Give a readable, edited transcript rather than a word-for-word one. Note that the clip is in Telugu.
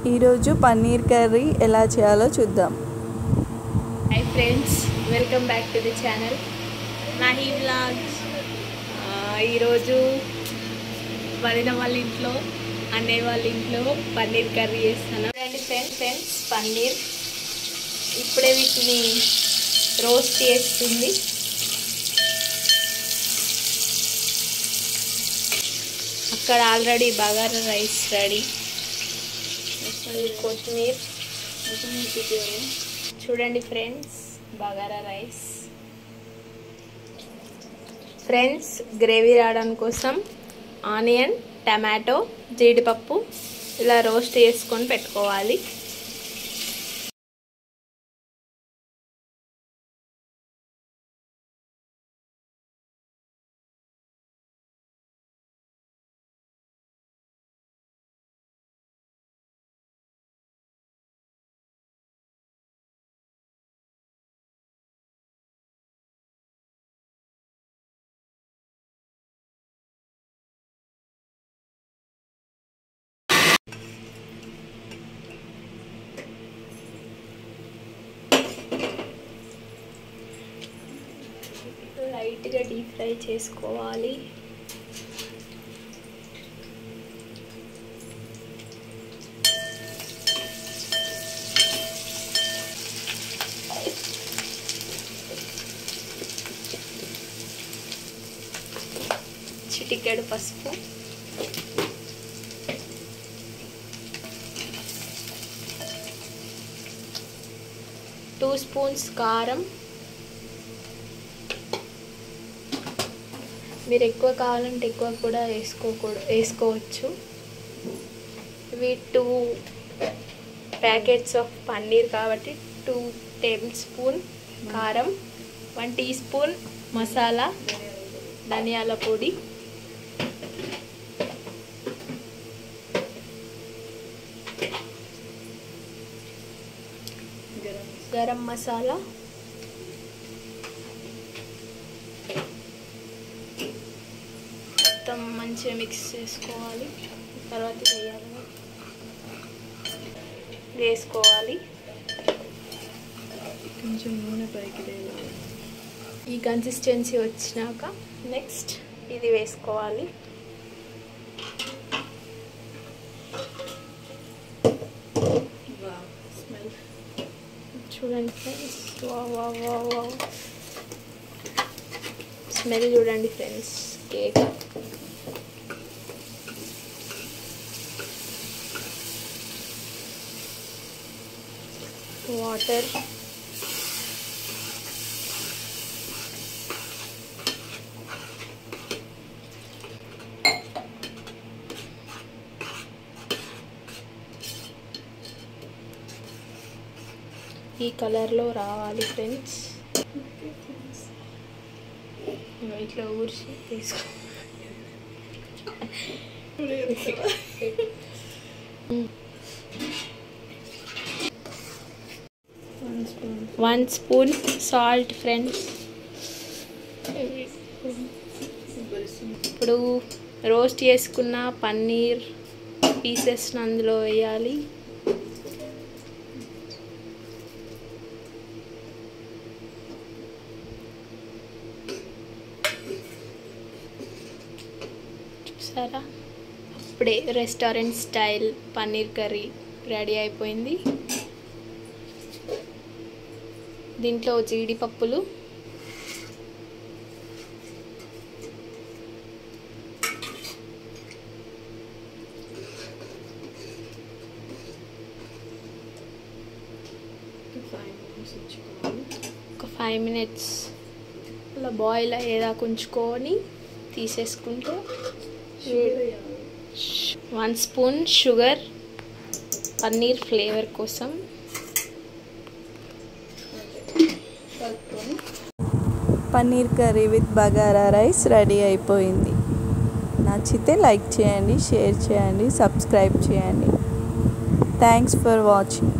ఈరోజు పన్నీర్ కర్రీ ఎలా చేయాలో చూద్దాం. Hi friends, welcome back to the channel Nahi vlogs. ఈరోజు వదిన వాళ్ళ ఇంట్లో, అన్నయ్య వాళ్ళ ఇంట్లో పన్నీర్ కర్రీ చేస్తాను. ఫ్రెండ్స్ పన్నీర్ ఇప్పుడే వీటిని రోస్ట్ చేస్తుంది. అక్కడ ఆల్రెడీ బగారా రైస్ రెడీ. కొత్తిమీర చూడండి friends, bagara rice. Friends, gravy రావడానికి కోసం ఆనియన్, టమాటో, జీడిపప్పు ఇలా రోస్ట్ చేసుకొని పెట్టుకోవాలి. లైట్గా డీప్ ఫ్రై చేసుకోవాలి. చిటికెడు పసుపు, టూ స్పూన్స్ కారం. మీరు ఎక్కువ కావాలంటే ఎక్కువ కూడా వేసుకోవచ్చు. ఇవి 2 ప్యాకెట్స్ ఆఫ్ పన్నీర్ కాబట్టి 2 టేబుల్ స్పూన్ కారం, 1 టీ స్పూన్ మసాలా, ధనియాల పొడి, గరం మసాలా, మొత్తం మంచిగా మిక్స్ చేసుకోవాలి. తర్వాత వేసుకోవాలి. కొంచెం నూనె పైకి వేయాలి. ఈ కన్సిస్టెన్సీ వచ్చినాక నెక్స్ట్ ఇది వేసుకోవాలి. చూడండి ఫ్రెండ్స్, స్మెల్ చూడండి ఫ్రెండ్స్, కేక్. వాటర్, ఈ కలర్లో రావాలి ఫ్రెండ్స్. ఇట్లా ఊర్చి తీసుకో. 1 స్పూన్ సాల్ట్ ఫ్రెండ్స్. ఇప్పుడు రోస్ట్ చేసుకున్న పన్నీర్ పీసెస్ అందులో వేయాలి. చూసారా, అప్పుడే restaurant style paneer curry ready అయిపోయింది. దీంట్లో జీడిపప్పులు, ఒక 5 minutes అలా బాయిల్ అయ్యేదాకా ఉంచుకొని తీసేసుకుంటే 1 స్పూన్ షుగర్ పన్నీర్ ఫ్లేవర్ కోసం. Paneer curry with bagara rice ready అయిపోయింది. నచ్చితే లైక్ చేయండి, షేర్ చేయండి, సబ్స్క్రైబ్ చేయండి. Thanks for watching.